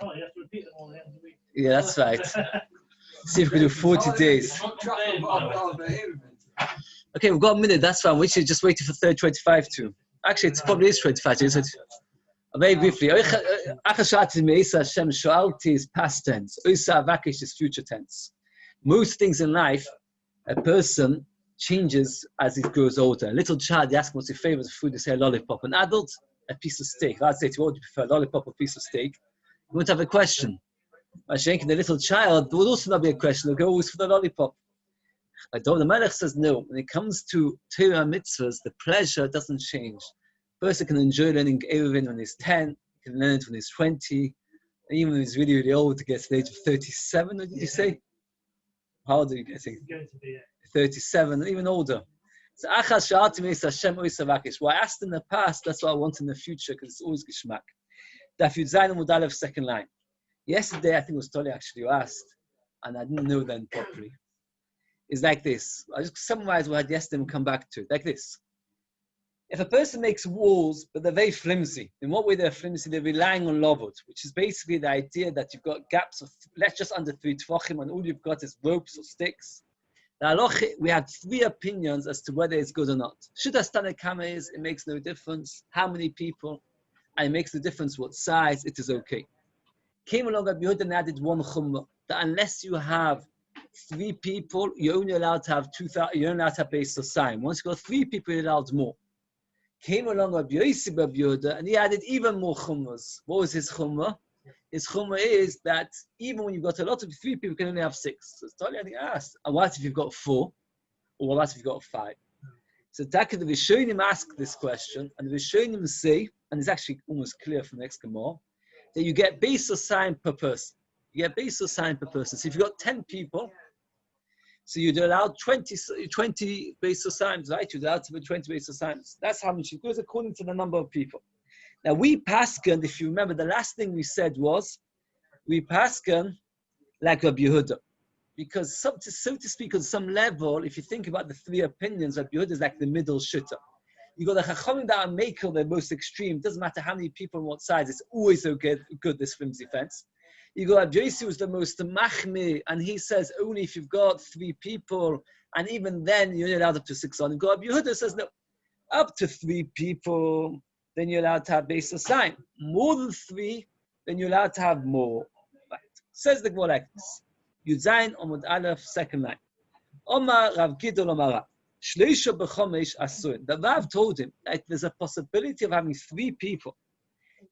Oh, you have to repeat them all the end of the week. Yeah, that's right. See if we can do 40 days. Okay, we've got a minute, that's fine. We should just wait for 3:25 too. Actually, it probably is 25, isn't it? Very briefly. Hashem shoalti is past tense. Oisa avakish is future tense. Most things in life, a person changes as he grows older. A little child, you ask him what's his favorite food, they say a lollipop. An adult, a piece of steak. I'd say to you, what do you prefer, a lollipop or a piece of steak? You won't have a question. By shaking the little child, there will also not be a question. They'll go always for the lollipop. I don't. The Melech says no. When it comes to Torah mitzvahs, the pleasure doesn't change. A person can enjoy learning Eiruvin when he's 10, he can learn it when he's 20, and even when he's really, really old, to get to the age of 37, what did you say? How old are you getting? 37, and even older. So, well, I asked in the past, that's what I want in the future, because it's always Gishmak. Daf Yud Zayin Amud Aleph, second line. Yesterday, I think it was Toli actually who asked, and I didn't know then properly. It's like this. I'll just summarize what I had yesterday and come back to it. Like this. If a person makes walls, but they're very flimsy, in what way they're flimsy? They're relying on lovot, which is basically the idea that you've got gaps of, let's just under 3 tvachim, and all you've got is ropes or sticks. We have 3 opinions as to whether it's good or not. Shitas Tanakama is, it makes no difference how many people, and it makes no difference what size, it is okay. Came along Rabbi Yehuda and added one chumrah, that unless you have 3 people, you're only allowed to have 2,000, you're only allowed to have base of sign. Once you've got 3 people, you're allowed more. Came along Rabbi Yehuda and he added even more chumras. What was his chumrah? His chumrah is that even when you've got a lot of 3 people, you can only have 6. So it's totally asked. And what if you've got 4? Or what if you've got 5? So Taka, the Rishonim ask this question, and the Rishonim say, and it's actually almost clear from the next Gemara, that you get base of sign per person. You get base of sign per person. So if you've got 10 people, so you'd allow 20 base of signs, right? You'd allow to be 20 base of signs. That's how much it goes according to the number of people. Now we pasken, if you remember, the last thing we said was, we pasken like Rabbi Yehuda. Because so to speak, on some level, if you think about the 3 opinions, Rabbi Yehuda is like the middle shitter. You got the Chachamim that are makel, they're most extreme. Doesn't matter how many people and what size, it's always so good, this flimsy fence. You got Abjoisi who's the most machmi, and he says only if you've got 3 people, and even then you're only allowed up to 6 on. You got Yehuda says no, up to 3 people, then you're allowed to have base of sign. More than 3, then you're allowed to have more. Right. Says the Gemara like this. Yud Zayin Amud Aleph, second line. Omar Rav Gidol Omar Shleisha b'chomesh asuin. The Rav told him that there's a possibility of having 3 people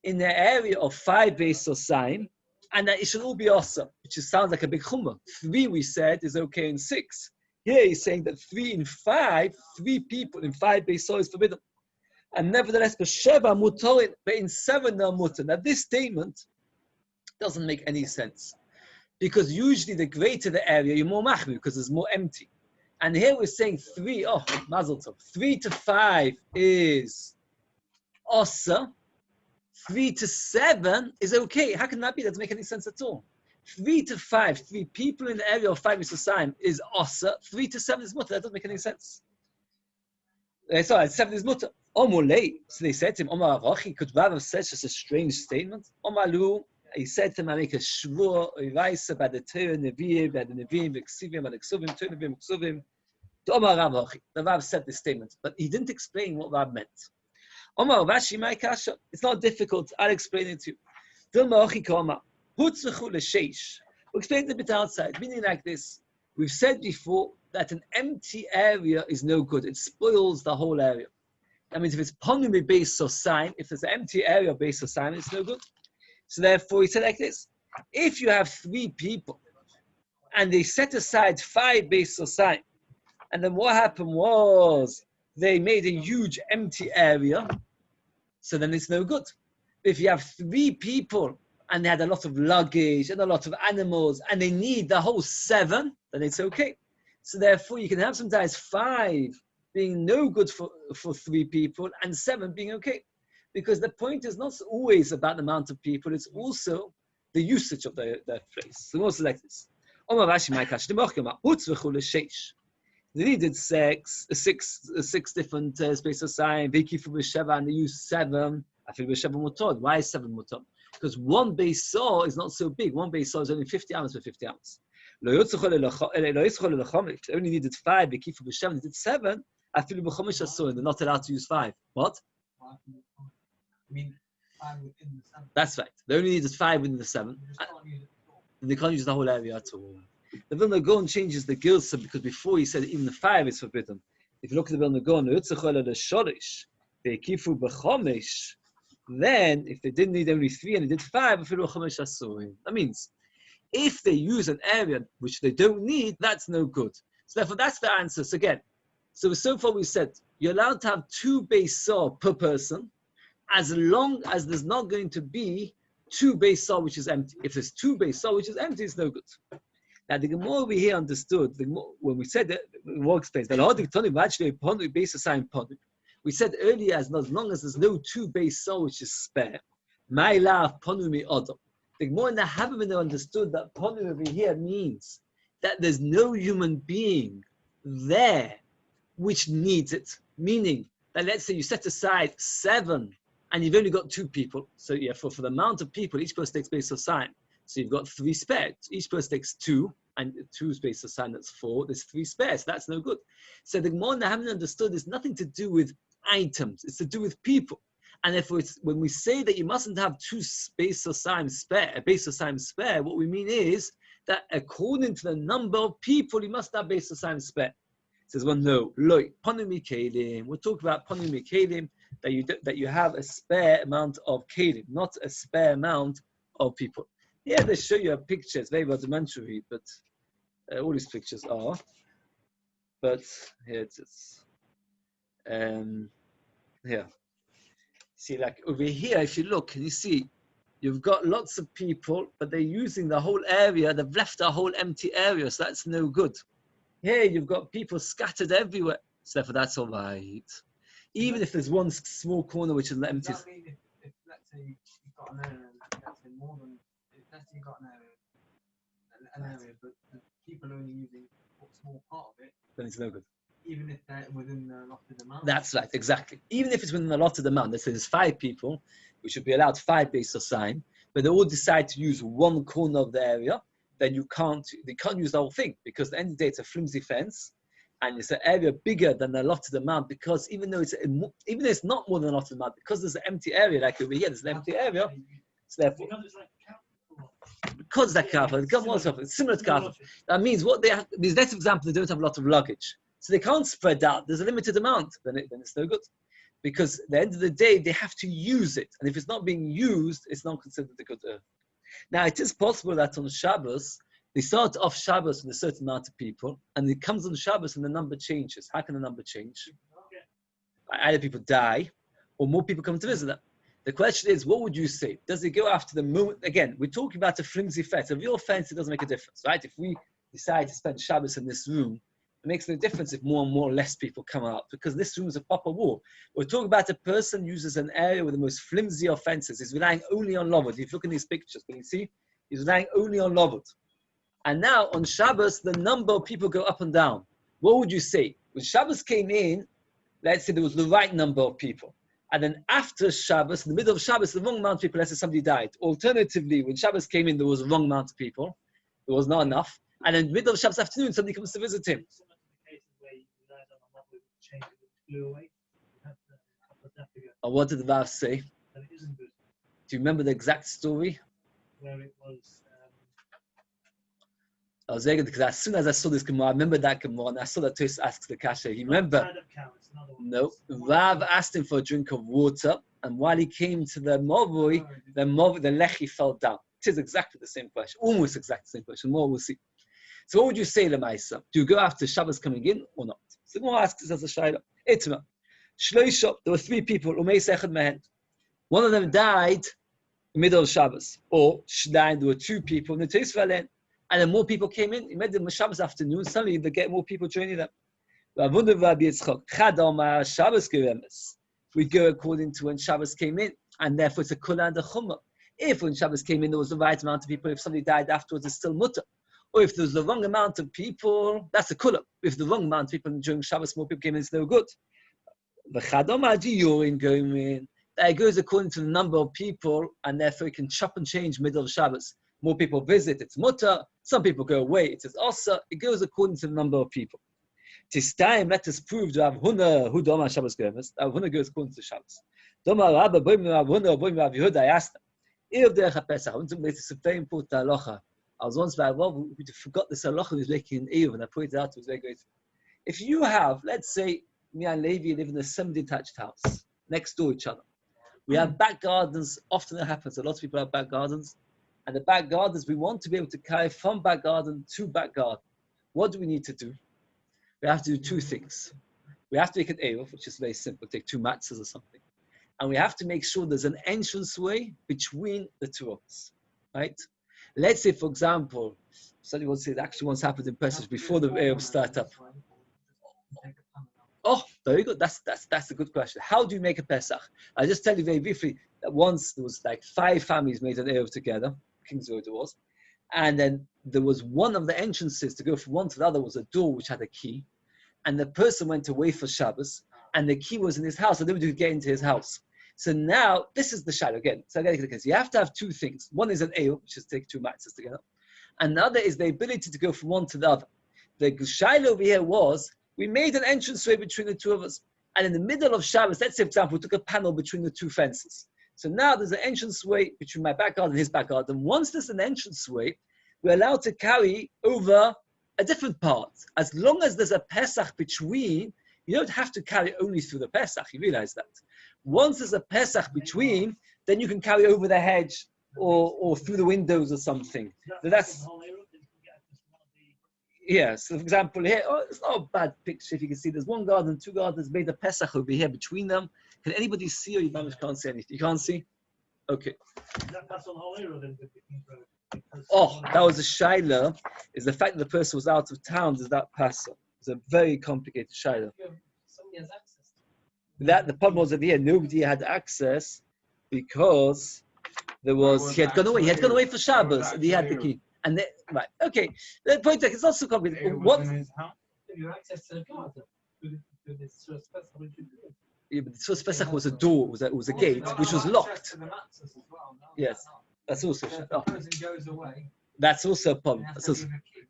in the area of 5 base of sign, and that it should all be awesome, which sounds like a big chumrah. 3, we said, is okay in 6. Here he's saying that 3 in 5, 3 people in 5 base is forbidden. And nevertheless, b'sheva mutorin, but in 7 they're mutter. Now this statement doesn't make any sense. Because usually the greater the area, you're more machmir, because it's more empty. And here we're saying 3, mazel tov. 3 to 5 is osa. 3 to 7 is okay. How can that be? That doesn't make any sense at all. 3 to 5, 3 people in the area of 5 is osa. 3 to 7 is mutter. That doesn't make any sense. Sorry, 7 is mutter. Omolei. So they said to him, Omar Avachi, could Rav have said such a strange statement? Omalu, he said to him, I make a shvur, Oiraisa, by the Torah, Nevi'im, by the Nevi'im, V'ksivim, by the Ksuvim, Torah, Nevi'im, Ksuvim. To Omar Rav Avachi. The Rav said this statement, but he didn't explain what Rav meant. Omar Vashi, my kasha. It's not difficult. I'll explain it to you. We'll explain it a bit outside, meaning like this. We've said before that an empty area is no good. It spoils the whole area. That means if it's pongumi base or sign, if there's an empty area base or sign, it's no good. So therefore, he said like this. If you have 3 people and they set aside 5 base or sign, and then what happened was they made a huge empty area, so then it's no good. If you have 3 people and they had a lot of luggage and a lot of animals and they need the whole 7, then it's okay. So therefore, you can have sometimes 5 being no good for 3 people and 7 being okay. Because the point is not always about the amount of people, it's also the usage of their place. So also like this. They needed 6 different spaces of sign. Viki for B'Sheva, and they used 7. I feel B'Sheva Mutod. Why is 7 Mutod? because one base saw is not so big. One base saw is only 50 amos for 50 amos. If they only needed 5, they needed 7. I feel they're not allowed to use 5. What? I mean, 5 within the 7. That's right. They only needed 5 within the 7. You just can't use it at all. And they can't use the whole area at all. The Vilna Gaon changes the Gilsa because before he said even the 5 is forbidden. If you look at the Vilna Gaon, then if they didn't need only 3 and they did 5, that means if they use an area which they don't need, that's no good. So therefore, that's the answer. So again, so far we said you're allowed to have 2 base saw per person, as long as there's not going to be 2 base saw which is empty. If there's 2 base saw which is empty, it's no good. Now the Gemara over here understood, when we said that, the Gemara explains that we said earlier, as long as there's no 2 base saw which is spare, my love ponumi odom. The Gemara in the Havamina understood that ponu over here means that there's no human being there which needs it. Meaning that let's say you set aside 7 and you've only got 2 people. So yeah, for the amount of people, each person takes base of sign. So you've got 3 spares. Each person takes 2, and 2 space of sign, that's 4. There's 3 spares. That's no good. So the Gemara in the Havamina understood it's nothing to do with items. It's to do with people. And therefore, when we say that you mustn't have 2 base of sign spare, a base of sign spare, what we mean is that according to the number of people, you must have base of sign spare. It says, well, no, look, ponumi kelim. We're talking about ponumi kelim, that you have a spare amount of kelim, not a spare amount of people. Yeah, they show you a picture. It's very rudimentary, but all these pictures are. But here it is. Here. See, like over here, if you look, can you see? You've got lots of people, but they're using the whole area. They've left a whole empty area, so that's no good. Here, you've got people scattered everywhere. So therefore, that's all right. Even if there's one small corner which is empty. Does that mean if let's say you've got an area, let's say more than, let's say you've got an area, but the people only using a small part of it, then it's no good. Even if they're within the allotted amount? That's right, exactly. Even if it's within the allotted amount, let's say there's 5 people, we should be allowed 5 base of sign, but they all decide to use one corner of the area, then they can't use the whole thing, because at the end of the day, it's a flimsy fence, and it's an area bigger than the allotted amount, because even though it's not more than an allotted amount, because there's an empty area, like over here, there's an empty area, so therefore, because that kafir, it's similar to kafir. That means what they have, these next example, they don't have a lot of luggage. So they can't spread out. There's a limited amount. Then it's no good. Because at the end of the day, they have to use it. And if it's not being used, it's not considered a good earth. Now, it is possible that on Shabbos, they start off Shabbos with a certain amount of people, and it comes on Shabbos and the number changes. How can the number change? Either people die, or more people come to visit them. The question is, what would you say? Does it go after the moment? Again, we're talking about a flimsy fence. If your fence, it doesn't make a difference, right? If we decide to spend Shabbos in this room, it makes no difference if more and more or less people come out, because this room is a proper wall. We're talking about a person uses an area with the most flimsy of fences. He's relying only on Lovod. If you look in these pictures, can you see? He's relying only on Lovod. And now on Shabbos, the number of people go up and down. What would you say? When Shabbos came in, let's say there was the right number of people. And then after Shabbos, in the middle of Shabbos, the wrong amount of people, let's say somebody died. Alternatively, when Shabbos came in, there was the wrong amount of people. There was not enough. And then in the middle of Shabbos afternoon, somebody comes to visit him. Or what did the Rav say? That it isn't good. Do you remember the exact story? Where it was. I was very good because as soon as I saw this Gemara, I remember that Gemara, and I saw that Tos asks the Kasha. You remember? No. Rav asked him for a drink of water, and while he came to the Mavoi, the Lechi fell down. It is exactly the same question, almost exactly the same question. More we'll see. So what would you say, Lemaisa? Do you go after Shabbos coming in or not? So Gemara asks us as a shayla. Itma. Shloisha, there were 3 people. Umeis echad mehen. One of them died in the middle of Shabbos. Or Shlein, there were 2 people. And then more people came in. He made them Shabbos afternoon. Suddenly they get more people joining them. We go according to when Shabbos came in, and therefore it's a kula and a chumrah. If when Shabbos came in there was the right amount of people, if somebody died afterwards, it's still mutter. Or if there's the wrong amount of people, that's a kula. If the wrong amount of people during Shabbos, more people came in, it's no good. The chadom Yomi going in. that it goes according to the number of people, and therefore it can chop and change middle of Shabbos. More people visit, it's mutter. Some people go away, it says also. It goes according to the number of people. Tis time, let us prove to Rav Huna who Doma Shabbos goes. Rav Huna goes according to Shabbos. Doma Rabba, Boim Rav Huna, Boim Rav Yehuda, I asked them. If there is a Pesach, I want to make this a very important halacha. I was once by Rav who forgot this halacha he was making in Eiruvin, and I pointed out it was very great. If you have, let's say, me and Levi live in a semi-detached house, next door to each other. We have back gardens. Often it happens. A lot of people have back gardens. And the back gardens, we want to be able to carry from back garden to back garden. What do we need to do? We have to do two things. We have to make an Eruv, which is very simple. Take two matzahs or something. And we have to make sure there's an entranceway between the two of us. Right? Let's say, for example, somebody wants to say it actually once happened in Pesach before the Eruv startup. Oh, very good. That's a good question. How do you make a Pesach? I'll just tell you very briefly that once there was like 5 families made an Eruv together, King's Road it was, and then there was one of the entrances to go from one to the other was a door which had a key, and the person went away for Shabbos, and the key was in his house, so they would get into his house. So now, this is the shadow again. So again, you have to have two things. One is an Eruv, which is take two matzahs together, and the other is the ability to go from one to the other. The shaila over here was, we made an entranceway between the two of us. And in the middle of Shabbos, let's say, for example, we took a panel between the two fences. So now there's an entranceway between my back garden and his back garden. Once there's an entranceway, we're allowed to carry over a different part. As long as there's a Pesach between, you don't have to carry only through the Pesach. You realize that. Once there's a Pesach between, then you can carry over the hedge or through the windows or something. So that's... Yeah, so for example, here, it's not a bad picture. If you can see, there's one garden, two gardens made a Pesach over here between them. Can anybody see, or you can't see anything? You can't see? Okay. Oh, that was a shaila. Is the fact that the person was out of town, does that pass? It's a very complicated shaila. Somebody has access. That the problem was that here nobody had access because there was he had gone away. He had gone away for Shabbos, and he had the key. And they, right, okay. The point is, it's not so complicated. What? You have access to the garden. Yeah, but the first Pesach was a door, it was a gate, which was locked. Yes, that's also. Oh. Goes away. That's also a problem.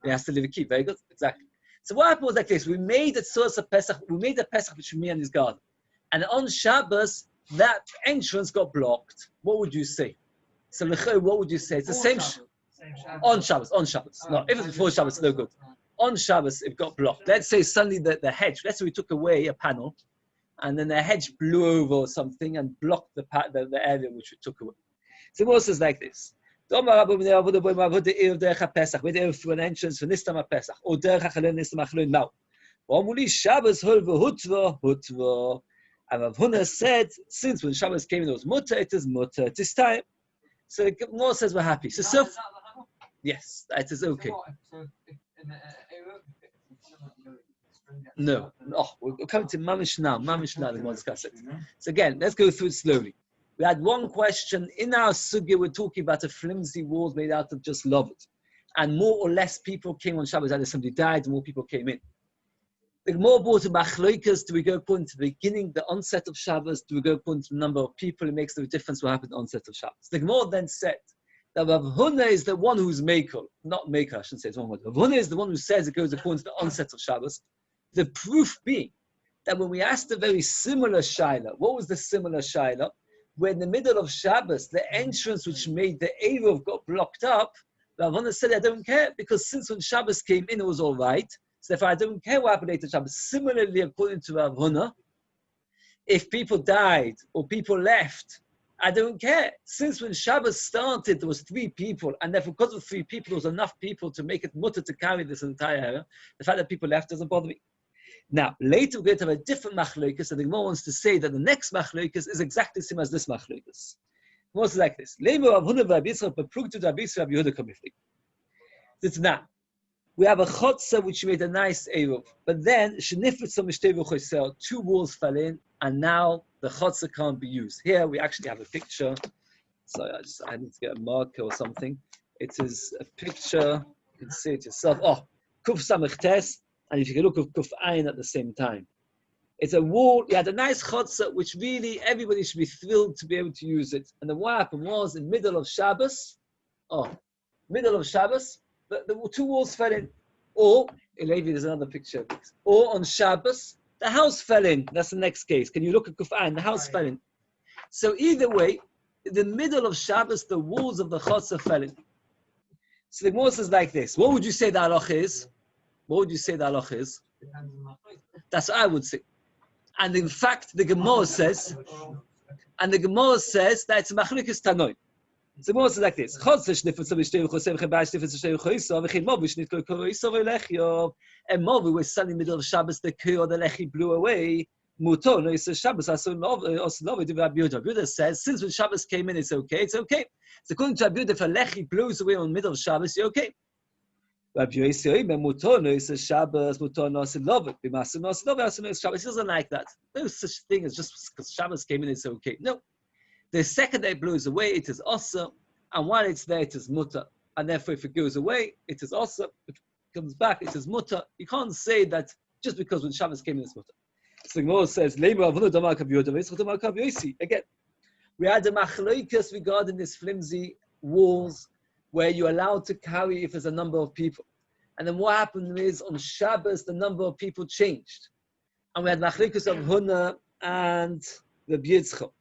He has to leave a key. Very good, exactly. So what happened was like this: we made a source of Pesach. We made a Pesach between me and his garden, and on Shabbos that entrance got blocked. What would you say? So what would you say? It's the same. On Shabbos. No, if it's before Shabbos, no good. On Shabbos, it got blocked. Let's say suddenly the hedge. Let's say we took away a panel, and then the hedge blew over or something and blocked the area which we took away. So it was like this. Through an entrance for Nistam Pesach or now. Shabbos and Rav Huna said, since when Shabbos came in, it was mutter. It is mutter. It is time. So the Gemara says we're happy. So yes, it is okay. No. Oh, we're coming to Mamish now. Mamish now, we'll discuss it. So again, let's go through it slowly. We had one question. In our sugya, we're talking about a flimsy walls made out of just loved. And more or less people came on Shabbos. Either somebody died, more people came in. The Gemara brought a machloikas. Do we go according to the beginning, the onset of Shabbos? Do we go according to the number of people? It makes no difference what happened at the onset of Shabbos. The Gemara then said that Rav Huna is the one who's maker. Not maker, I shouldn't say it's one word. Rav Huna is the one who says it goes according to the onset of Shabbos. The proof being that when we asked a very similar shaila, what was the similar shaila? Where in the middle of Shabbos, the entrance which made the Eruv got blocked up, Rav Huna said, I don't care, because since when Shabbos came in, it was all right. So if I don't care what happened later Shabbos, similarly, according to Rav Huna, if people died or people left, I don't care. Since when Shabbos started, there was 3 people, and therefore because of 3 people, there was enough people to make it mutter to carry this entire area. The fact that people left doesn't bother me. Now, later we're going to have a different machloikas, and the Gemara wants to say that the next machloikas is exactly the same as this machloikas. The Gemara is like this. It's now. We have a chotzer which made a nice eruv, but then 2 walls fell in, and now the chotzer can't be used. Here we actually have a picture. So I need to get a marker or something. It is a picture. You can see it yourself. Oh, kuf samech tes, and if you can look at kuf ayin at the same time. It's a wall. You had a nice chutzah, which really everybody should be thrilled to be able to use it. And then what happened was, in middle of Shabbos, the two walls fell in. Or, in Levi, there's another picture of this. Or on Shabbos, the house fell in. That's the next case. Can you look at Kuf'an? The house fell in. So either way, in the middle of Shabbos, the walls of the chutzah fell in. So the Gemara says like this. What would you say the halach is? What would you say the halach is? That's what I would say. And in fact, the Gemara says that it's machlokes tanoi. So the Gemara says like this. And Movi was suddenly in the middle of Shabbos, the Kir or the Lechi blew away. Muto, no, he says Shabbos, Yehuda says, since when Shabbos came in, it's okay. So according to Yehuda, if a Lechi blows away in the middle of Shabbos, you're okay. Rabbi Yossi, Muto, no, he says Shabbos, Muto, no, Shabbos. He doesn't like that. No such thing as just because Shabbos came in, it's okay. No. The second day it blows away, it is awesome. And while it's there, it is mutter. And therefore, if it goes away, it is awesome. If it comes back, it is mutter. You can't say that just because when Shabbos came in, it's mutter. So the Gemara says, again, we had a machloikas regarding these flimsy walls where you're allowed to carry if there's a number of people. And then what happened is on Shabbos, the number of people changed. And we had machloikas of Huna and the Yitzchok.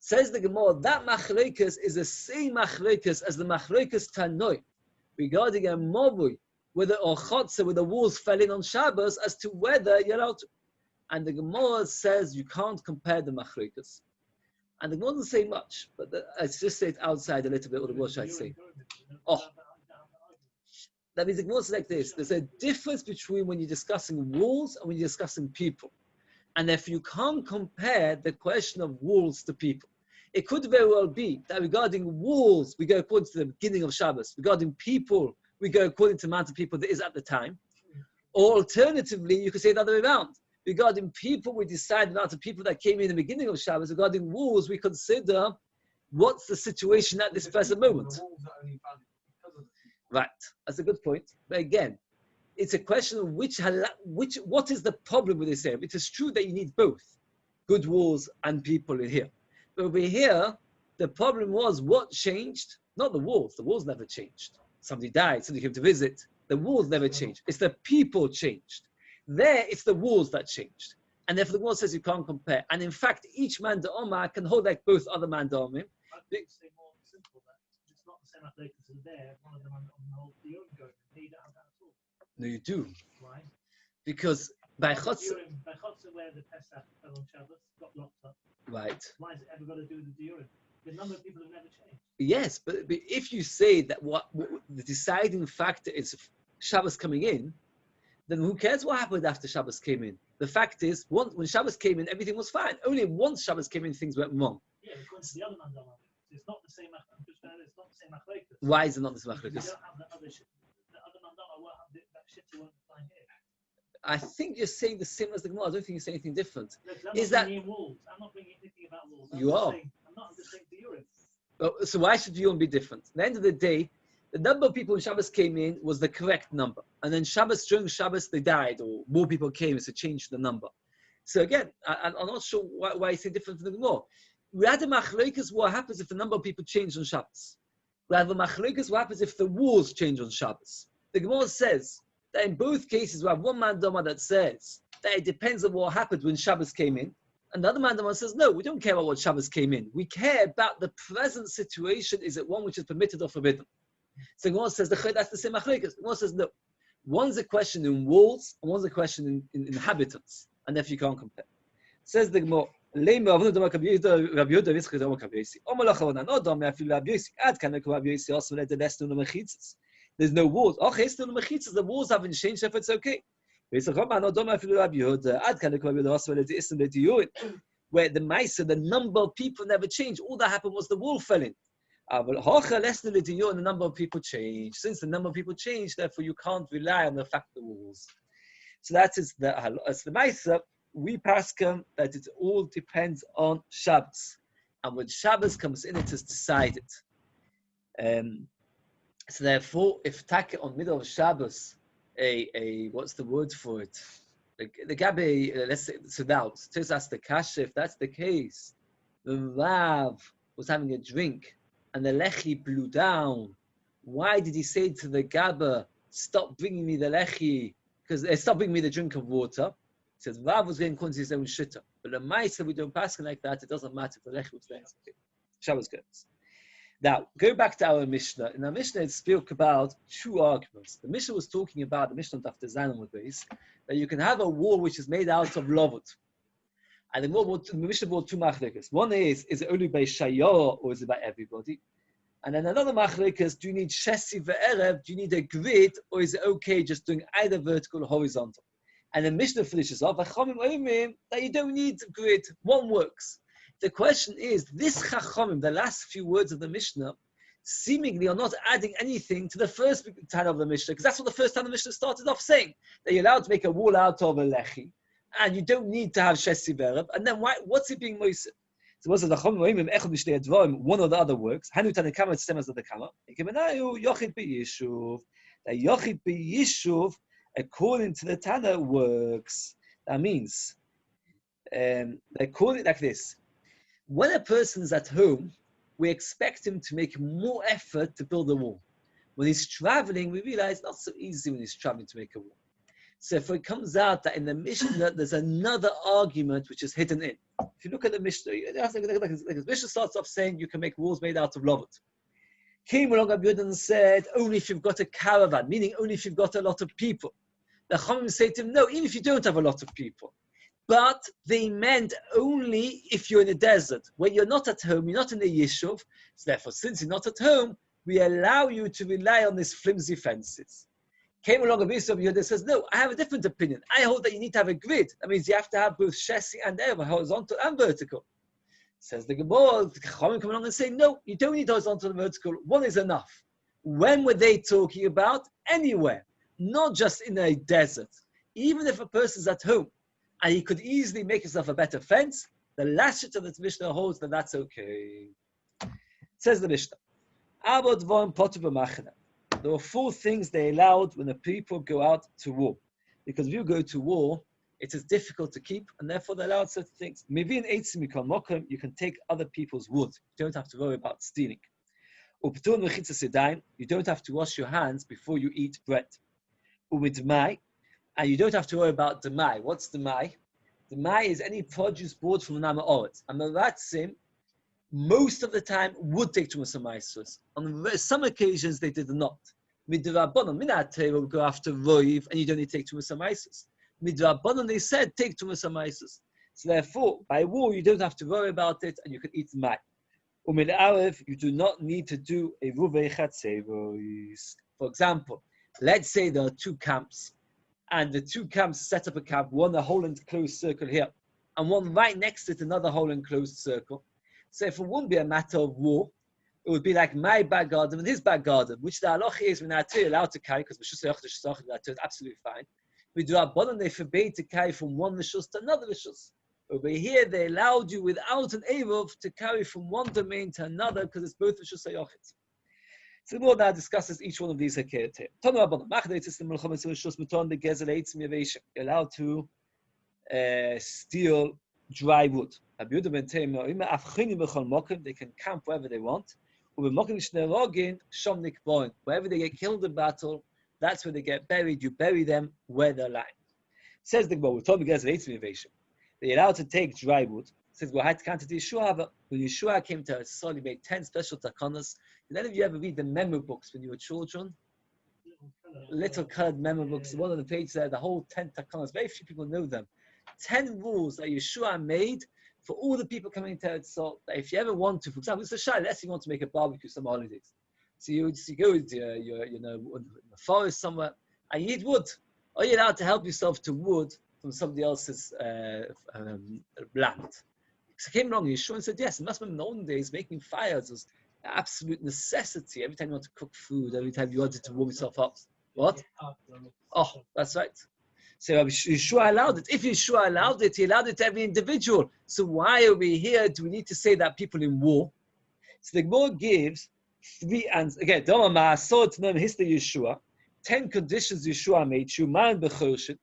Says the Gemara, that machloikas is the same machloikas as the machloikas Tanoi regarding a mobui, whether or chotzer, where the walls fell in on Shabbos, as to whether you're allowed to. And the Gemara says you can't compare the machloikas. And the Gemara doesn't say much, but I just say it outside a little bit, or what should I say? That means the Gemara says like this. There's a difference between when you're discussing walls and when you're discussing people. And if you can't compare the question of walls to people, it could very well be that regarding walls, we go according to the beginning of Shabbos. Regarding people, we go according to the amount of people there is at the time. Or alternatively, you could say the other way around. Regarding people, we decide the amount of people that came in the beginning of Shabbos. Regarding walls, we consider what's the situation at this present moment. Right, that's a good point. But again, it's a question of what is the problem with this area? It is true that you need both good walls and people in here. But over here, the problem was what changed? Not the walls. The walls never changed. Somebody died, somebody came to visit. The walls never changed. It's the people changed. There, it's the walls that changed. And therefore the wall says you can't compare. And in fact, each man da'omah can hold like both other man da'omim. I think it's more simple that it's not the same athletics as there. One of them on the whole Yehuda going. You don't have that at all. No, you do. Why? Because by Chotzer, where the Pesach fell on Shabbos got locked up. right. Why is it ever got to do with the Yehuda? The number of people have never changed. Yes, but if you say that what the deciding factor is Shabbos coming in, then who cares what happened after Shabbos came in? The fact is, when Shabbos came in, everything was fine. Only once Shabbos came in, things went wrong. Yeah, according to the other man, it's not the same. It's not the same machlokes. Why is it not the same You machlokes? don't have the other shit. The other man won't have that shit you won't find here. I think you're saying the same as the Gemara. I don't think you're saying anything different. Look, I'm Is not that bringing walls? I'm not bringing anything about walls. You are. I'm just saying the urine. so? Why should Yom be different? At the end of the day, the number of people when Shabbos came in was the correct number, and then during Shabbos they died, or more people came, so changed the number. So again, I'm not sure why it's different from the Gemara. We had a machlokes. What happens if the number of people change on Shabbos? We have a machlokes. What happens if the walls change on Shabbos? The Gemara says that in both cases we have one man dama that says that it depends on what happened when Shabbos came in, and the other man dama says no, we don't care about what Shabbos came in. We care about the present situation. Is it one which is permitted or forbidden? So the Gemara says that's the same machlokes. The Gemara says no. One's a question in walls, and one's a question in inhabitants, and therefore you can't compare. Says the Gemara. There's no walls. The walls haven't changed, so it's okay. Where the mice, the number of people never changed. All that happened was the wall fell in. And the number of people changed. Since the number of people changed, therefore you can't rely on the fact of the walls. So that is the mice. We paskin that it all depends on Shabbos, and when Shabbos comes in, it is decided. So therefore, if take on middle of Shabbos, what's the word for it? the Gabi, let's say, so now, to ask the Kasha, if that's the case, the Rav was having a drink and the Lechi blew down. Why did he say to the Gabba, stop bringing me the Lechi, because stop bringing me the drink of water? He says, Rav was getting his own shitta. But the Maisa, we don't pass like that, it doesn't matter if the Lechi was there. Shabbos goes. Now, go back to our Mishnah. In our Mishnah, it spoke about two arguments. The Mishnah was talking about, the Mishnah of the Zayin with base, that you can have a wall which is made out of lovut. And the Mishnah brought two machlekas. One is it only by Shiur or is it by everybody? And then another machlekas, do you need shesi ve'erev, do you need a grid, or is it okay just doing either vertical or horizontal? And the Mishnah finishes off, that you don't need grid, one works. The question is, this chachamim, the last few words of the Mishnah, seemingly are not adding anything to the first time of the Mishnah, because that's what the first time the Mishnah started off saying, that you're allowed to make a wall out of a lechi, and you don't need to have shesi ve'erev. And then what's it being moised? So what's the chachamim, echad mishnei advarim, one or the other works, hanu tanakama, it's the same as the kama, ikemenayu, yochid b'yishuv, that yochid b'yishuv, according to the Tana, works. That means, they call it like this. When a person is at home, we expect him to make more effort to build a wall. When he's traveling, we realize it's not so easy when he's traveling to make a wall. So if it comes out that in the Mishnah, there's another argument which is hidden in. If you look at the Mishnah, the Mishnah starts off saying you can make walls made out of lovut. Came along Yehuda and said, only if you've got a caravan, meaning only if you've got a lot of people. The Chachamim say to him, no, even if you don't have a lot of people. But they meant only if you're in a desert, where you're not at home, you're not in the Yishuv. So therefore, since you're not at home, we allow you to rely on these flimsy fences. Came along a bit of Yehuda and says, no, I have a different opinion. I hold that you need to have a grid. That means you have to have both shesi and erev, horizontal and vertical. Says the Gemara, the Chachamim come along and say, no, you don't need horizontal and vertical. One is enough. When were they talking about? Anywhere, not just in a desert. Even if a person's at home, and he could easily make himself a better fence, the last shit of the Mishnah holds that that's okay. Says the Mishnah, there were four things they allowed when the people go out to war. Because if you go to war, it is difficult to keep, and therefore they allowed certain things. You can take other people's wood. You don't have to worry about stealing. You don't have to wash your hands before you eat bread. And you don't have to worry about demai. What's demai? Demai is any produce bought from an Amaoret. And the Ratzim, most of the time, would take Tumas HaMaisos. On some occasions, they did not. Midrabanan, Minat will go after Roiv, and you don't need to take Tumas HaMaisos. Midrabanan, they said, take Tumas HaMaisos. So therefore, by war, you don't have to worry about it, and you can eat demai. Umid Aref, you do not need to do a Ruvei Chatzevois. For example, let's say there are two camps, and the two camps set up a camp, one a whole enclosed circle here, and one right next to it, another whole enclosed circle. So if it wouldn't be a matter of war, it would be like my back garden and his back garden, which the halacha is we're not allowed to carry, because it's absolutely fine. We do our bottom, they forbade to carry from one rishus to another rishus. Over here, they allowed you without an Eiruvin to carry from one domain to another, because it's both rishus hayachit. So the Lord now discusses each one of these hakeret here. You're allowed to steal dry wood. They can camp wherever they want. Wherever they get killed in battle, that's where they get buried. You bury them where they're lying. Says the Gemara, they're allowed to take dry wood. Says when Yeshua came to Israel, he made 10 special takanas. Did any of you ever read the memo books when you were children? Little colored memo books. One on the page there, the whole 10 takanas. Very few people know them. 10 rules that Yeshua made for all the people coming to Israel. That if you ever want to, for example, it's a shy. Let's say you want to make a barbecue some holidays. So you go into in the forest somewhere, and you need wood. Are you allowed to help yourself to wood from somebody else's land? So came along Yeshua and said, yes, it must have been in the olden days, making fires was an absolute necessity. Every time you want to cook food, every time you wanted to warm yourself up. What? Oh, that's right. So Yeshua allowed it. If Yeshua allowed it, he allowed it to every individual. So why are we here? Do we need to say that people in war? So the Gemara gives 3 answers. Again, history Yeshua, 10 conditions Yeshua made. Shuman b'choshet.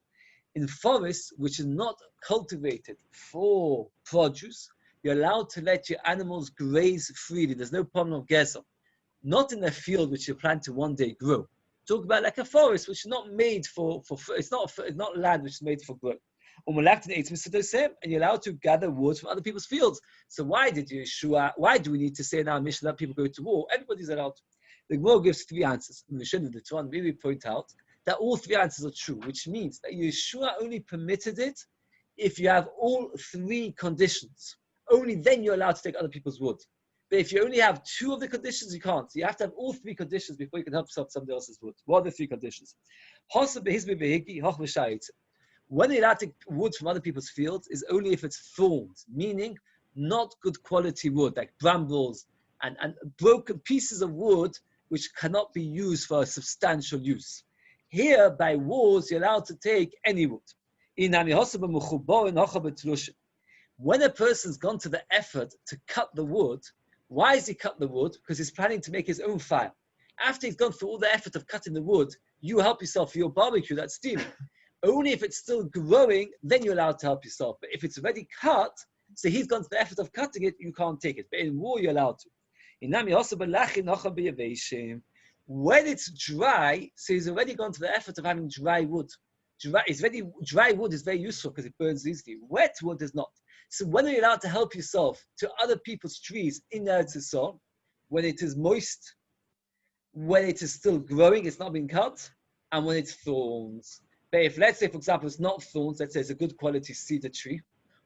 In forests, which is not cultivated for produce, you're allowed to let your animals graze freely. There's no problem of gezer. Not in a field which you plan to one day grow. Talk about like a forest which is not made for it's not land which is made for growth. And you're allowed to gather wood from other people's fields. So why do we need to say in our mission that people go to war? Everybody's allowed to. The Gemara gives 3 answers. And we shouldn't the Torah really point out that all 3 answers are true, which means that Yeshua only permitted it if you have all 3 conditions. Only then you're allowed to take other people's wood. But if you only have 2 of the conditions, you can't. You have to have all 3 conditions before you can help yourself somebody else's wood. What are the 3 conditions? When you're allowed to take wood from other people's fields is only if it's thorns, meaning not good quality wood, like brambles and broken pieces of wood which cannot be used for a substantial use. Here, by walls, you're allowed to take any wood. When a person's gone to the effort to cut the wood, why does he cut the wood? Because he's planning to make his own fire. After he's gone through all the effort of cutting the wood, you help yourself for your barbecue, that's stealing. Only if it's still growing, then you're allowed to help yourself. But if it's already cut, so he's gone to the effort of cutting it, you can't take it. But in war, you're allowed to. When it's dry, so he's already gone to the effort of having dry wood. Dry wood is very useful because it burns easily. Wet wood is not. So when are you allowed to help yourself to other people's trees in Eretz Yisrael? When it is moist, when it is still growing, it's not been cut, and when it's thorns. But if, let's say, for example, it's not thorns, let's say it's a good quality cedar tree,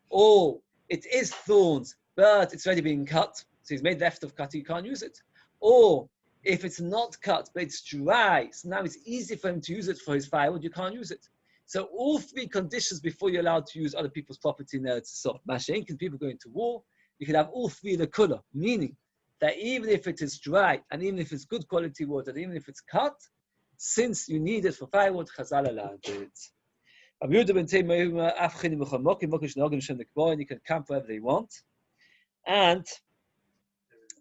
or it is thorns, but it's already been cut, so he's made the effort of cutting, you can't use it. Or if it's not cut, but it's dry, so now it's easy for him to use it for his firewood, you can't use it. So all 3 conditions before you're allowed to use other people's property in Eretz Yisrael. Mashenkin, people going to war, you can have all 3 in the kula, meaning that even if it is dry, and even if it's good quality wood, and even if it's cut, since you need it for firewood, Chazal allowed it. You can camp wherever they want, and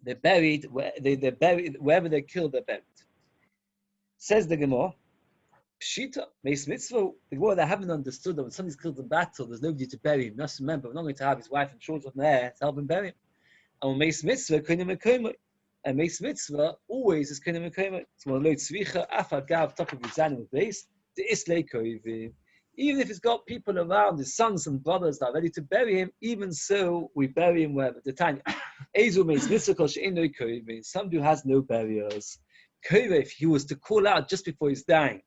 they're buried, wherever they're killed, they're buried. Says the Gemara, Pshita, Meis Mitzvah, the Gemara, they haven't understood that when somebody's killed in battle, there's nobody to bury him. Just remember, we're not going to have his wife and children there to help him bury him. And when Meis Mitzvah, Koine Mekoimoi, and Meis Mitzvah always is Koine Mekoimoi. So when Lo Tzvicha, Afar Gav, top of his animal base, the Islay Koivim. Even if he's got people around, his sons and brothers that are ready to bury him, even so, we bury him wherever. The time, Ezu Meis Mitzvah, Kol She'en Lo Koivim. Somebody who has no burials. Koivim, if he was to call out just before he's dying,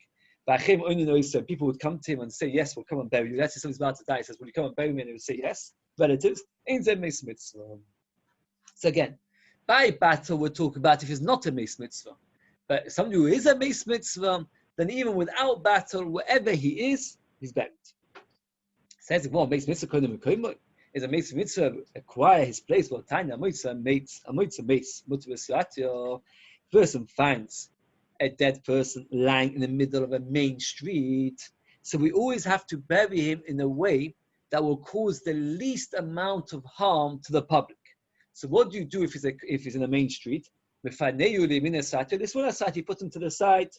people would come to him and say, yes, we'll come and bury you. Let's say somebody's about to die. He says, will you come and bury me? And he would say, yes. Relatives. So again, by battle, we're talking about if he's not a Meis Mitzvah. But somebody who is a Meis Mitzvah, then even without battle, wherever he is, he's buried. Says, well, Meis Mitzvah is a Meis Mitzvah acquire his place. Well, Tanya, person finds a dead person lying in the middle of a main street. So we always have to bury him in a way that will cause the least amount of harm to the public. So what do you do if he's in a main street? This one aside, you put him to the side.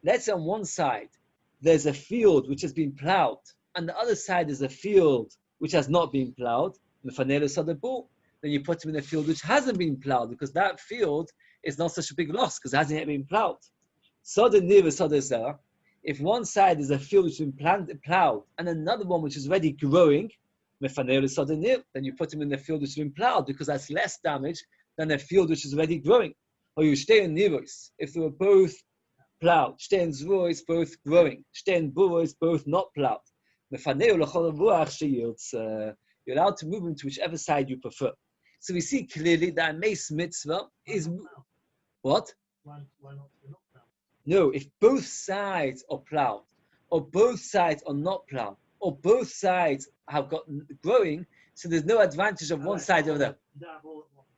Let's say on one side, there's a field which has been plowed, and the other side is a field which has not been plowed. Then you put him in a field which hasn't been plowed, because that field is not such a big loss, because it hasn't yet been plowed. If one side is a field which has been plowed, and another one which is already growing, then you put him in the field which has been plowed, because that's less damage than a field which is already growing. Or you stay in Nivois, if they were both plowed, stay in Zvois, both growing, stay in Buvois, both not plowed. You're allowed to move him to whichever side you prefer. So we see clearly that Meis Mitzvah is what? Why not plowed? No, if both sides are plowed, or both sides are not plowed, or both sides have got growing, so there's no advantage of one side over there. You don't have all at once.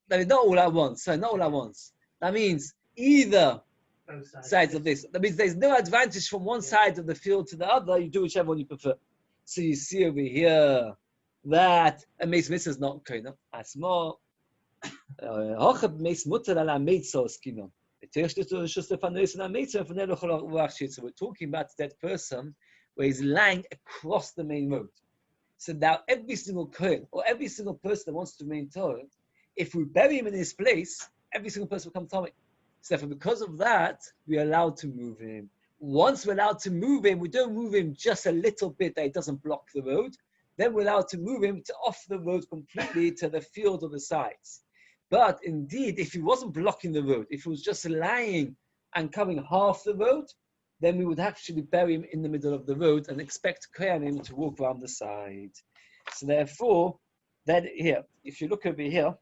That is not all at once. So not all at once. That means either Both sides of this. That means there's no advantage from one side of the field to the other. You do whichever one you prefer. So you see over here that a Meis Mitzvah is not koina. It's So we're talking about that person where he's lying across the main road. So now every single kohen or every single person that wants to remain Torah, if we bury him in his place, every single person will come Tomei. So therefore, because of that, we're allowed to move him. Once we're allowed to move him, we don't move him just a little bit that it doesn't block the road. Then we're allowed to move him to off the road completely to the field or the sides. But indeed, if he wasn't blocking the road, if he was just lying and covering half the road, then we would actually bury him in the middle of the road and expect Kohanim to walk around the side. So therefore, that here, if you look over here,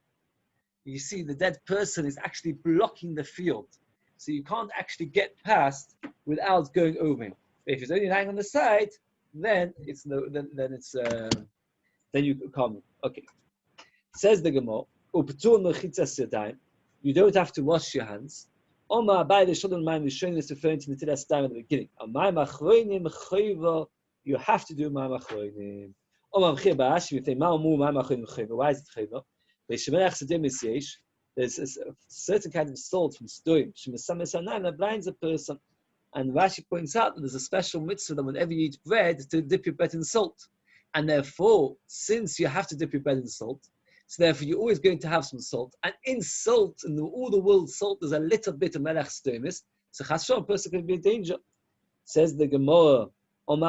you see the dead person is actually blocking the field. So you can't actually get past without going over him. But if he's only lying on the side, then it's no, then you come. Okay. Says the Gemara, you don't have to wash your hands. Oma by the Shodom Maim Rishonim is referring to Netilas Dam at the beginning. Maim Achronim Chayva, you have to do Maim Achronim. Oma Mchir Ba'ashim, if they Ma'amu Maim Achronim Chayva, why is it Chayva? There's a certain kind of salt from Stoim, that blinds a person. And Rashi points out that there's a special mitzvah that whenever you eat bread, to dip your bread in salt. And therefore, since you have to dip your bread in salt, so therefore you're always going to have some salt. And in salt, in all the world's salt, there's a little bit of melech stoimis. So chashon, a person can be in danger. Says the Gemara, in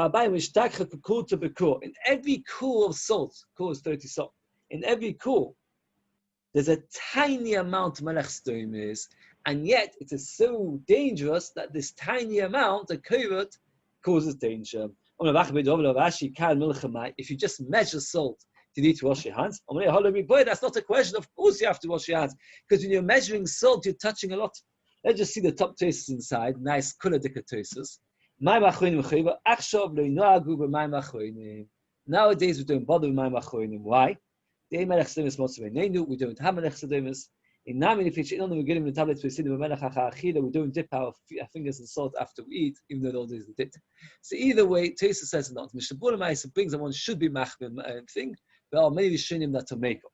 every core of salt, core is 30 salt, in every core, there's a tiny amount of melech stoimis, and yet it is so dangerous that this tiny amount, the kovat, causes danger. If you just measure salt, you need to wash your hands. That's not a question. Of course you have to wash your hands. Because when you're measuring salt, you're touching a lot. Let's just see the top traces inside. Nice kula-dika traces. Nowadays we don't bother with Maim Achronim. Why? We don't have melech sedemis. We don't dip our fingers in salt after we eat, even though all days we did. So either way, Taisa says not. Mishnah Bulamais brings that one should be machmir thing. There are many Rishonim that to make up.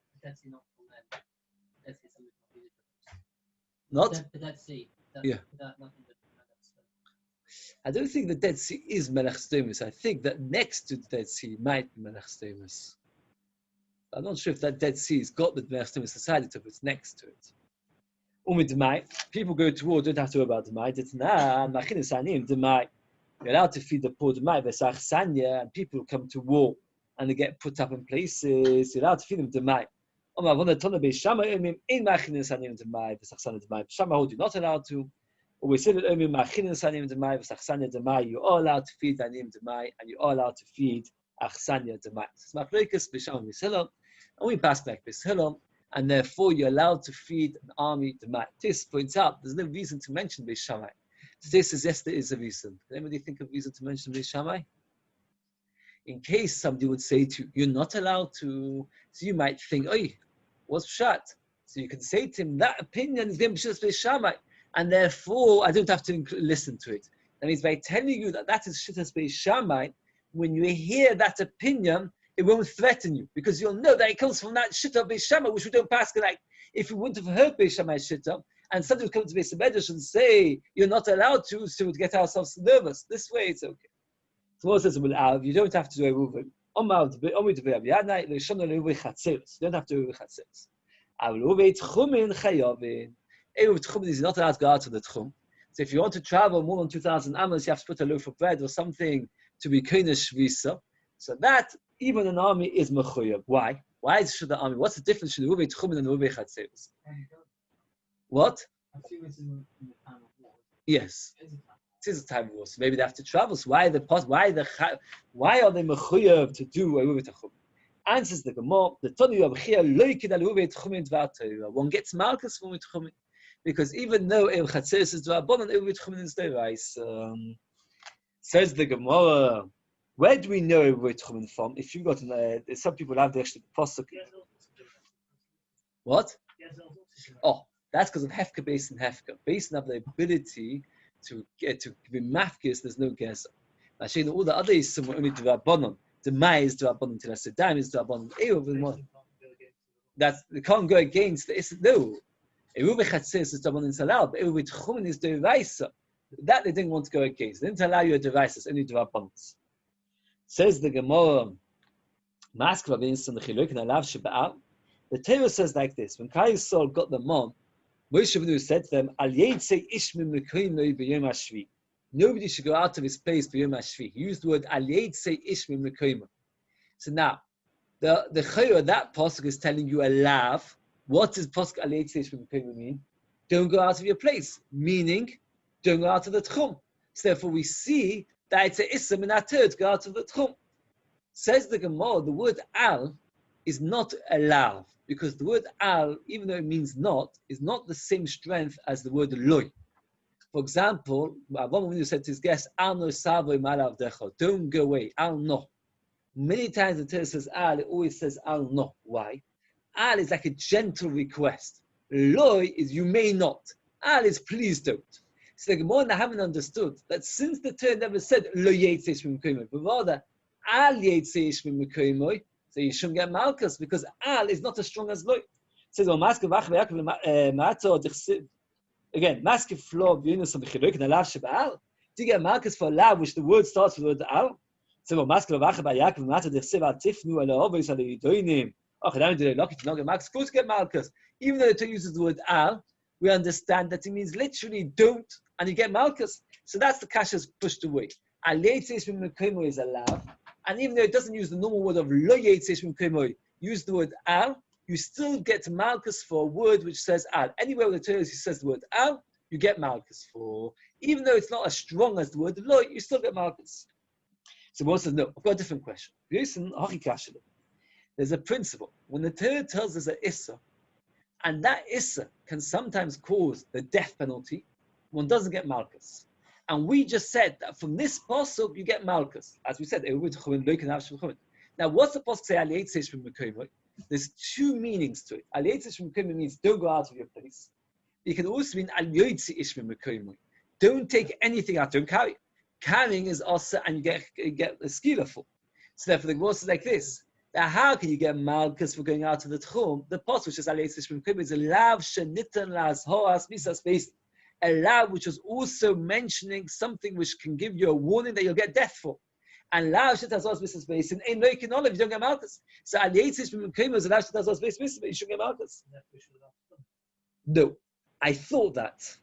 Not? The Dead Sea. Yeah. I don't think the Dead Sea is melech sedemis. I think that next to the Dead Sea might be melech sedemis. I'm not sure if that Dead Sea has got the melech sedemis decided to, but it's next to it. People go to war, don't have to worry about demai. You're allowed to feed the poor demai, and people come to war and they get put up in places. You're allowed to feed them demai. Shama hold you not allowed to. Or we say that you are allowed to feed danim demai, and you are allowed to feed achsanya demai. And we pass back this Hillel, and therefore you're allowed to feed an army demai. This points out there's no reason to mention Beis Shammai. This says yes, there is a reason. Can anybody think of a reason to mention Beis Shammai? In case somebody would say to you, you're not allowed to, so you might think, oh, what's pshat? So you can say to him, that opinion is going to be Beis Shammai, and therefore I don't have to listen to it. That means by telling you that is Shittas Beis Shammai, when you hear that opinion, it won't threaten you, because you'll know that it comes from that Shitta Beis Shammai, which we don't pass. Like, if you wouldn't have heard Beis Shammai Shitta, and somebody would come to Beis Medrash and say, you're not allowed to, so we'd get ourselves nervous. This way, it's okay. So what says, you don't have to do Eiruvin. You don't have to do Chatzeros. Eiruvin Tchumin is not allowed to go out to the Tchum. So if you want to travel more than 2,000 amos, you have to put a loaf of bread or something to be Kodesh Shvisa. So that, even an army is mechuyev. Why? Why should the army? What's the difference between Eiruvin Tchumin and Eiruvin Chatzeros? What? I think this is in the time of war. Yes. It is a time of war. So maybe they have to travel. So why are they mechuyev to do Eiruvin Tchumin? Answers the Gemara, the Tony of Chia loikid al Eiruvin Tchumin dvar Torah. One gets malchus from Tchumin. Because even though Eiruvin Chatzeros is dvar bon and Eiruvin Tchumin is derais. Says the Gemara, where do we know Eiruvin Tchumin from? If you got some people have the extra pasuk. What? Oh, that's because of Hefka based in Hefka. Based on the ability to be mafkis, there's no guess. Actually, all the other Yisum were only Dvabonon. The Mai is Dvabonon, Tilasedam is Dvabonon. Eiruvin, they can't go against the Issa. No. Eiruvin Chatzis is double in allowed, but Eiruvin Tchumen is Deraisa. That they didn't want to go against. They didn't allow you a Deraisa, it's only Derabbanos. Says the Gemara, Maskva Vincent the Chiluk and Alav Sheba'al. The Torah says like this: when Klal Yisrael got them on, Moshe Rabbeinu said to them, "Al Yeitzei Ish Min Mekoimoi B'Yom HaShvi." Nobody should go out of his place B'Yom HaShvi. He used the word Al Yeitzei Ish Min Mekoimoi. So now, the Chayor, that pasuk is telling you a lav. What does pasuk Al Yeitzei Ish Min Mekoimoi mean? Don't go out of your place, meaning don't go out of the Tchum. So therefore, we see that it's a Issa Min HaTorah to go out of the Tchum. Says the Gemara, the word Al is not a lav, because the word al, even though it means not, is not the same strength as the word loy. For example, Abraham said to his guest, al no savo malav decho, don't go away, al no. Many times the Torah says al, it always says al no. Why? Al is like a gentle request. Loy is you may not. Al is please don't. So the Gemara haven't understood that since the Torah never said lo yetzish min mekoimoi, but rather al yetzish min mekoimoi, so you shouldn't get malchus because al is not as strong as loy. It says, again, maskiv flo v'yunus b'chiluk and alav shebaal. Do you get malchus for alav, which the word starts with the word al? So maskiv v'achar b'yaakov v'mata d'chsev al tifnu al ha'ovis al yidoinim. Oh, chadam did lucky to not get malchus. Go to get malchus. Even though it uses the word al, we understand that it means literally don't, and you get malchus. So that's the kasha's pushed away. Al yetzish min mekoimoi is alav. And even though it doesn't use the normal word of lo yetzish min mekoimoi, use the word al, you still get malchus for a word which says al. Anywhere where the Torah says the word al, you get malchus for. Even though it's not as strong as the word lo, you still get malchus. So one says, no, I've got a different question. There's a principle. When the Torah tells us an issa, and that issa can sometimes cause the death penalty, one doesn't get malchus. And we just said that from this pasuk you get malchus. As we said, now what's the pasuk say? There's two meanings to it. Means don't go out of your place. It can also mean don't take anything out, don't carry. Carrying is also, and you get a skila for. So therefore the verse is like this. Now how can you get malchus for going out of the tchum? The pasuk which is is a lav shenitan las hoas misas based. A lav which was also mentioning something which can give you a warning that you'll get death for. And lav shitazos misas based in ein loikin olav, you don't get malchus. So al yetzish min mekoimoi is a lav shitazos based, you shouldn't get malchus. No, I thought that.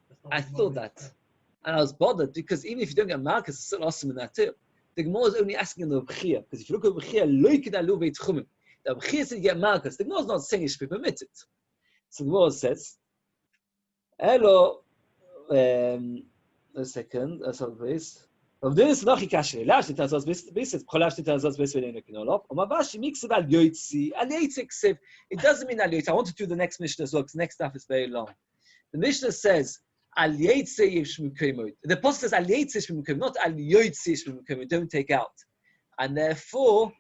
And I was bothered because even if you don't get malchus, it's still awesome in that too. The Gemara is only asking in the B'chia, because if you look at B'chia, loikin alu veit chumim. The B'chia said you get malchus. The Gemara is not saying it should be permitted. So the Gemara says, hello. A second, please. Of this, noch ikashe. Lav shitazos bisit. Cholav shitazos bisit v'neinu kinolov. Omavashi mixed al yoitzi. Al yoitzi. It doesn't mean al yoitzi. I want to do the next Mishnah as well, because the next stuff is very long. The Mishnah says al yoitzi yish mekoimoi. The pasuk says al yoitzi yish mekoimoi, not al yoitzi yish mekoimoi. Don't take out. And therefore,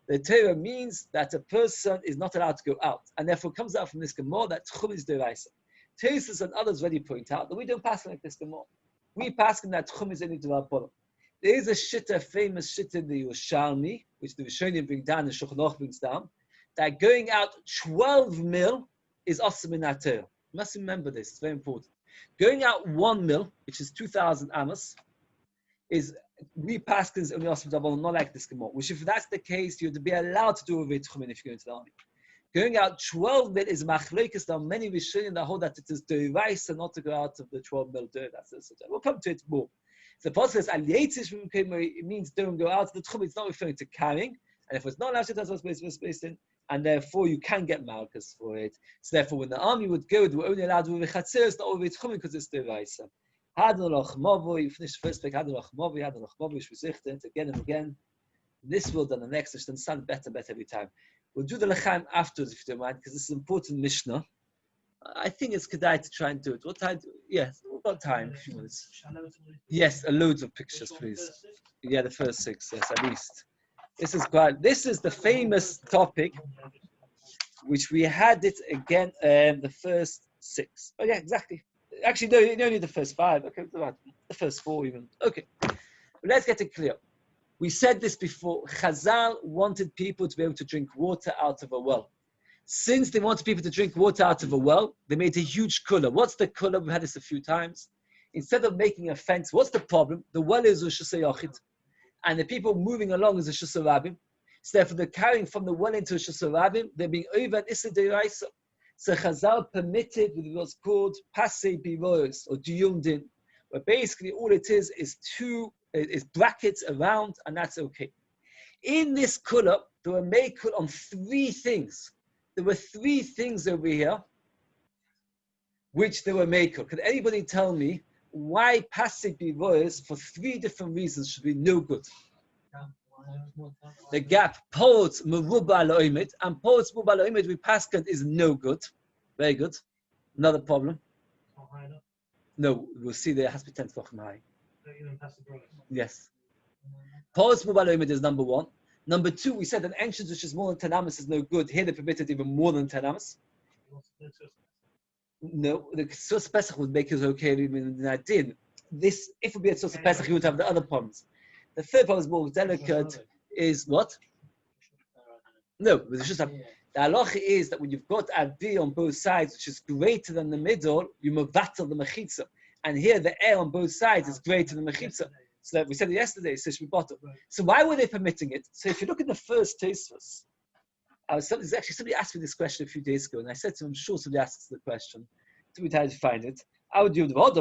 the Torah means that a person is not allowed to go out, and therefore comes out from this Gemara that tchum is deraisa. Tesis and others already point out that we don't pass like this Gemara. We pass in that tchum is only Derabbanan. There is a shitta, famous shitta in the Yerushalmi, which the Rishonim bring down and Shulchan Aruch brings down, that going out 12 mil is awesome in that Torah. You must remember this, it's very important. Going out 1 mil, which is 2,000 amos, is we pass is only awesome Derabbanan, not like this Gemara. Which if that's the case, you'd be allowed to do a tchumen if you go into the army. Going out 12 mil is machlekes. There are many Rishonim that hold that it is deraisa not to go out of the 12 mil dirt. We'll come to it more. So the pasuk says al yetzish min mekoimoi, it means don't go out of the tchum. It's not referring to carrying, and if it's not allowed, that's what's based in, and therefore you can get malchus for it. So therefore, when the army would go, they were only allowed with chatzeres, not with tchum, because it's deraisa. Hadolach mavo. You finish the first page. Hadolach mavo, which we zicht it again and again. This will then the next, which then sound better every time. We'll do the L'chaim afterwards, if you don't mind, because this is an important Mishnah. I think it's kedai to try and do it. What time? Yes, we've got time. A few minutes. Yes, loads of pictures, please. Yeah, the first 6, yes, at least. This is the famous topic, which we had it again, the first 6. Oh, yeah, exactly. Actually, no, you don't need the first 5. Okay, the first 4 even. Okay, but let's get it clear. We said this before. Chazal wanted people to be able to drink water out of a well. Since they wanted people to drink water out of a well, they made a huge kula. What's the kula? We've had this a few times. Instead of making a fence, what's the problem? The well is Rosh Hashanah, and the people moving along is a Shus Rabim. So therefore, they're carrying from the well into a Shus Rabim. They're being over at Issa Deiraisa. So Chazal permitted with what's called Pasei Bivoros or Diyum Din, where basically all it is is brackets around, and that's okay. In this kula, they were made on three things. There were three things over here which they were made. Could anybody tell me why Pasei Bivoros for three different reasons should be no good? The gap, Poets Meruba Lo'imid, and Poets Meruba Lo'imid with Paskan is no good. Very good. Another problem. No, we'll see there has to be 10 Tvachim high. Yes. Poets Meruba Lo'imid is number one. Number two, we said an entrance which is more than 10 amas is no good. Here they permitted even more than 10 amas. No, the Sus Pesach would make it okay even than I did. This, if it would be a Sus Pesach, you would have the other problems. The third problem is more delicate, is what? No, it's just the halacha is that when you've got Adi on both sides, which is greater than the middle, you mevatel the mechitza. And here the air on both sides is greater than the mechitza. So we said it yesterday, so why were they permitting it? So if you look at the first Tosfos, somebody asked me this question a few days ago, and I said to him, I'm sure somebody asks the question. Do we try to find it? I would do the Hashem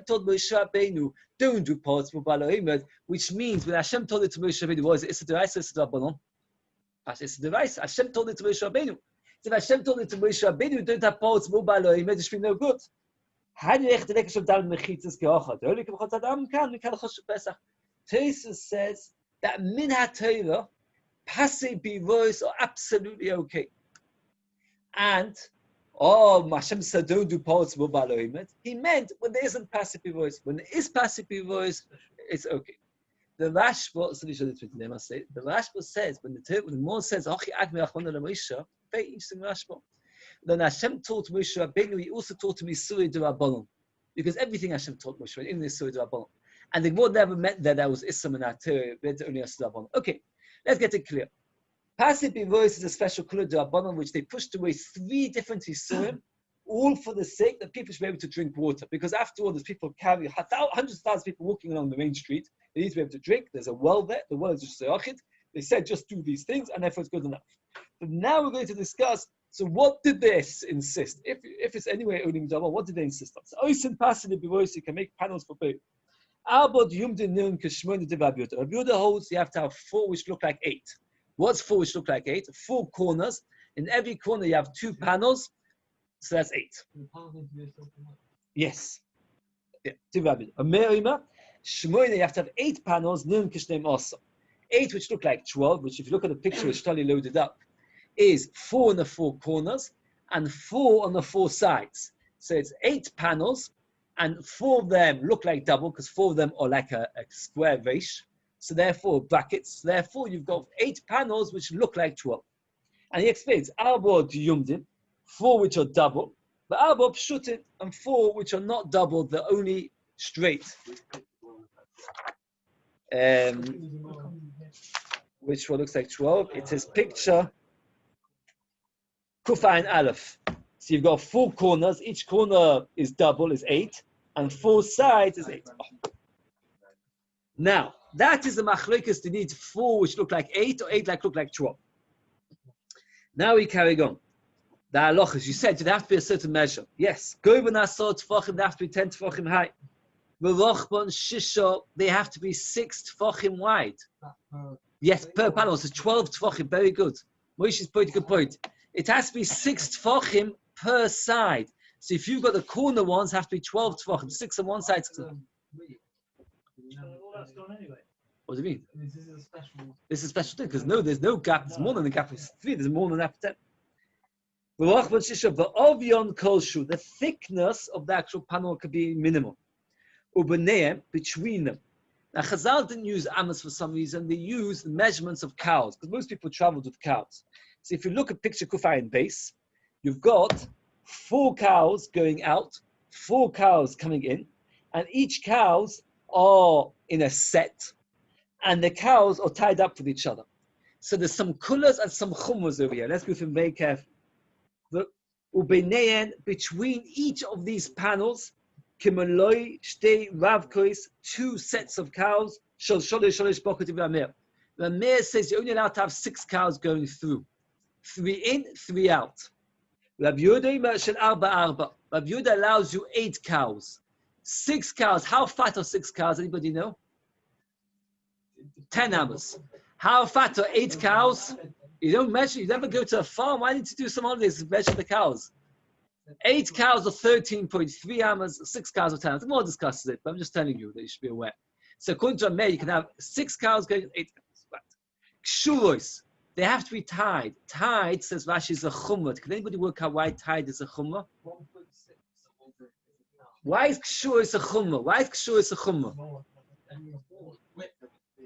told Moshe Rabbeinu, don't do parts for Bala'imed, which means when Hashem told it to Moshe Rabbeinu, was it Issa D'Oraisa, Issa D'Rabbanon? Issa D'Oraisa. Hashem told it to Moshe Rabbeinu. If Hashem told it to Moshe Rabbeinu, don't have parts for Bala'imed, it should be no good. Tosfos says that min ha-Torah, Pasei Bivoros are absolutely okay. And Hashem said don't do parts of Bala'imed. He meant when there isn't Pasei Bivoros. When there is Pasei Bivoros, it's okay. The Rashba, the Rashba says when the Mor says very interesting Rashba. Then Hashem taught Moshe Rabbeinu, he also taught him Yisuri D'Rabbanon. Because everything Hashem taught Moshe Rabbeinu, even Yisuri D'Rabbanon. And the Gemara never meant that there was Issam and Atir, only Yisuri D'Rabbanon. Okay, let's get it clear. Pasei Bivoros is a special Kula D'Rabbanon, which they pushed away three different Yisurim, all for the sake that people should be able to drink water. Because after all, there's people carry hundreds of thousands of people walking along the main street. They need to be able to drink. There's a well there. The well is just Sayachid. They said just do these things, and therefore it's good enough. But now we're going to discuss. So what did they insist? If it's anyway only D'Rabbanon, what did they insist on? So Oisin Pasei Bivoros, you can make panels for both. Rabbi Yehuda holds you have to have four which look like eight. What's four which look like eight? Four corners. In every corner you have two panels, so that's eight. Yes. Yeah. You have to have 8 panels, eight which look like 12, which if you look at the picture which Tali loaded up, is 4 on the 4 corners and 4 on the 4 sides. So it's 8 panels, and 4 of them look like double because 4 of them are like a square reish. So therefore brackets. Therefore you've got 8 panels which look like 12. And he explains, Arba Diyumdin, 4 which are double, but Arba Pshutin, and 4 which are not double, they're only straight. Which one looks like 12? It says picture Kufa and Aleph. So you've got 4 corners, each corner is double, is 8, and 4 sides is 8. Oh. Now, that is the machlokes. They need 4 which look like 8 or 8 look like 12. Now we carry on. The halachas, you said it have to be a certain measure. Yes. Goben asot tefachim, they have to be 10 tefachim high. V'rochbon shisha, they have to be 6 tefachim wide. Yes, per panel. So 12 tefachim, very good. Moshe's point, good point. It has to be 6 tefachim per side. So if you've got the corner ones, have to be 12 tefachim, 6 on one side. 6 on... All that's done anyway. What do you mean? This is a special. This is a special thing because no, there's no gap. There's more than a gap. There's 3. There's more than that. 10. The thickness of the actual panel could be minimal. Between them. Now Chazal didn't use amas for some reason. They used measurements of cows because most people traveled with cows. So if you look at picture Kufa in base, you've got 4 cows going out, 4 cows coming in, and each cows are in a set, and the cows are tied up with each other. So there's some colors and some chumras over here. Let's go through them very carefully. Between each of these panels, two sets of cows. The mayor says you're only allowed to have 6 cows going through. 3 in, 3 out. Rabbi Yehuda allows you 8 cows. 6 cows. How fat are 6 cows? Anybody know? 10 amas. How fat are 8 cows? You don't measure. You never go to a farm. Why need to do some holidays to measure the cows? 8 cows are 13.3 amas. 6 cows are 10. The more discusses it, but I'm just telling you that you should be aware. So according to a mayor, you can have 6 cows going 8 cows. Right. Kshuros. They have to be tied. Tied, says Rashi, is a chumrah. Can anybody work out why tied is a chumrah? Why is Kshuros a chumrah? Why is Kshuros a chumrah?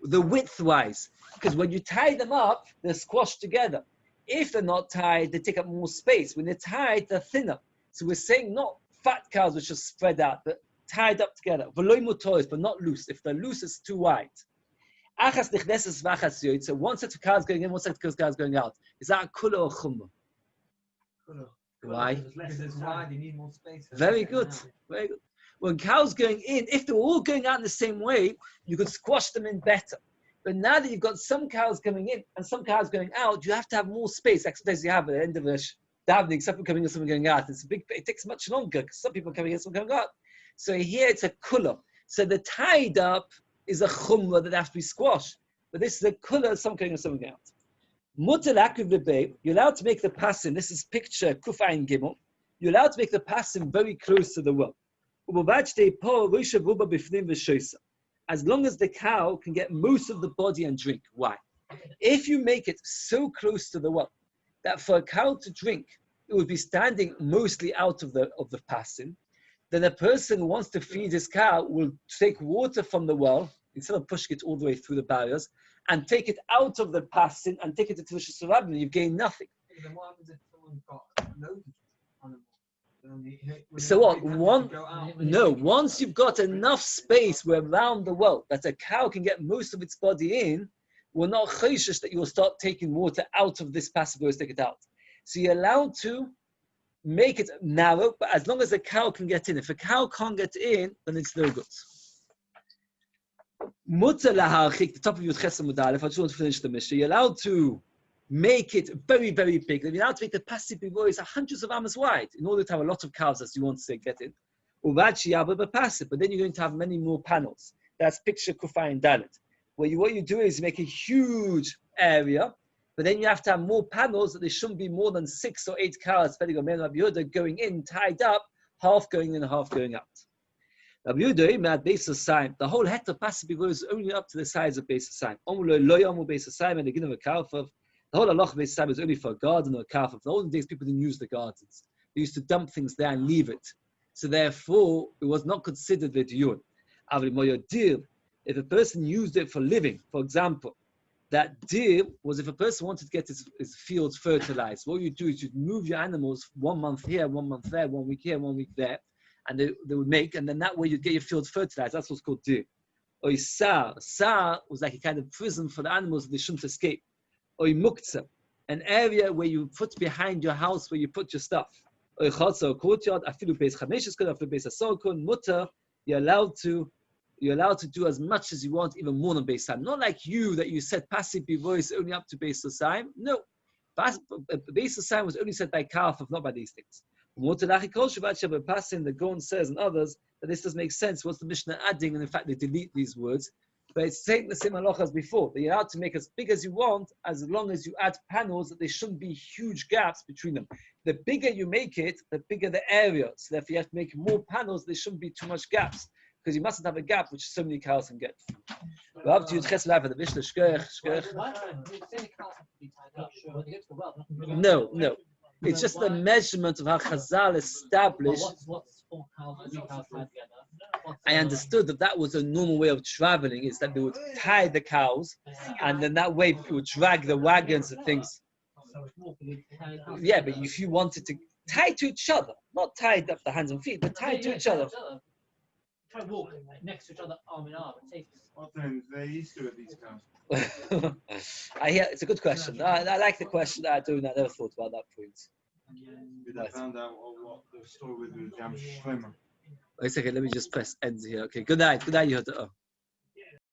The width-wise. Because when you tie them up, they're squashed together. If they're not tied, they take up more space. When they're tied, they're thinner. So we're saying not fat cows which are spread out, but tied up together. V'loy mutoris, but not loose. If they're loose, it's too wide. Achas nichneses v'achas yoytze. One set of cows going in, one set of cows going out. Is that a kula or chumrah? Why? Because it's wide, you need more space. Very good. Very good. When cows going in, if they were all going out in the same way, you could squash them in better. But now that you've got some cows coming in and some cows going out, you have to have more space. Like sometimes you have at the end of the davening, some people coming in, some going out. It takes much longer because some people are coming in, some going out. So here it's a kula. So the tied up is a chumrah that has to be squashed. But this is a kula, some going in, some going out. You're allowed to make the pasim. This is picture Kufayin Gimel. You're allowed to make the pasim very close to the well. As long as the cow can get most of the body and drink. Why? If you make it so close to the well that for a cow to drink, it would be standing mostly out of the pasim, then a person who wants to feed his cow will take water from the well, instead of pushing it all the way through the barriers, and take it out of the pasim and take it to the Surabim, you've gained nothing. Then what happens if someone's got loads of animals? So what? Once you've got enough space around the well that a cow can get most of its body in, we're not chayshish that you will start taking water out of this pasim to take it out. So you're allowed to make it narrow, but as long as the cow can get in. If a cow can't get in, then it's no good. The top of your Chesed Mudalef, I just want to finish the Mishnah. You're allowed to make it very, very big. You're allowed to make the passive bivor is hundreds of amas wide in order to have a lot of cows as you want to say, get in. But then you're going to have many more panels. That's picture Kufay and Dalet. Where what you do is make a huge area, but then you have to have more panels that there shouldn't be more than 6 or 8 cows, depending on Rabbi Yehuda, going in, tied up, half going in and half going out. Rabbi Yehuda, at base of sign, the whole hectare passive bivor is only up to the size of base of sign. And they give them a cow for. The whole halach of Islam is only for a garden or a calf. In the olden days, people didn't use the gardens. They used to dump things there and leave it. So therefore, it was not considered the diyun. If a person used it for living, for example, that dir was if a person wanted to get his fields fertilized. What you do is you'd move your animals 1 month here, 1 month there, 1 week here, 1 week there, and they would make, and then that way you'd get your fields fertilized. That's what's called dir. Or sar. Sar was like a kind of prison for the animals that they shouldn't escape. Or muktzah, an area where you put behind your house where you put your stuff. Or chotza, or courtyard, afilu beis chameshes kun, afilu beis asor kun, mutter. You're allowed to do as much as you want, even more than beis time. Not like you that you said passive voice only up to beis time. No, beis time was only said by Kaf, not by these things. The Gaon says and others that this doesn't make sense. What's the Mishnah adding? And in fact, they delete these words. But it's saying the same halacha as before. That you're allowed to make as big as you want, as long as you add panels, that there shouldn't be huge gaps between them. The bigger you make it, the bigger the area. So therefore you have to make more panels, there shouldn't be too much gaps. Because you mustn't have a gap which so many cows can get. We're up to you, the Mishnah, No. It's just the measurement of how Chazal established. I understood that was a normal way of traveling, is that they would tie the cows, and then that way people would drag the wagons and things. Yeah, but if you wanted to tie to each other, not tied up the hands and feet, but tied to each other. Try walking next to each other, arm in arm. What they're used to with these cows. I hear it's a good question. I like the question. I never thought about that point. And then We then found out what the story with the Yam Shlomo. Wait a second, let me just press end here. Okay, good night, Yehuda.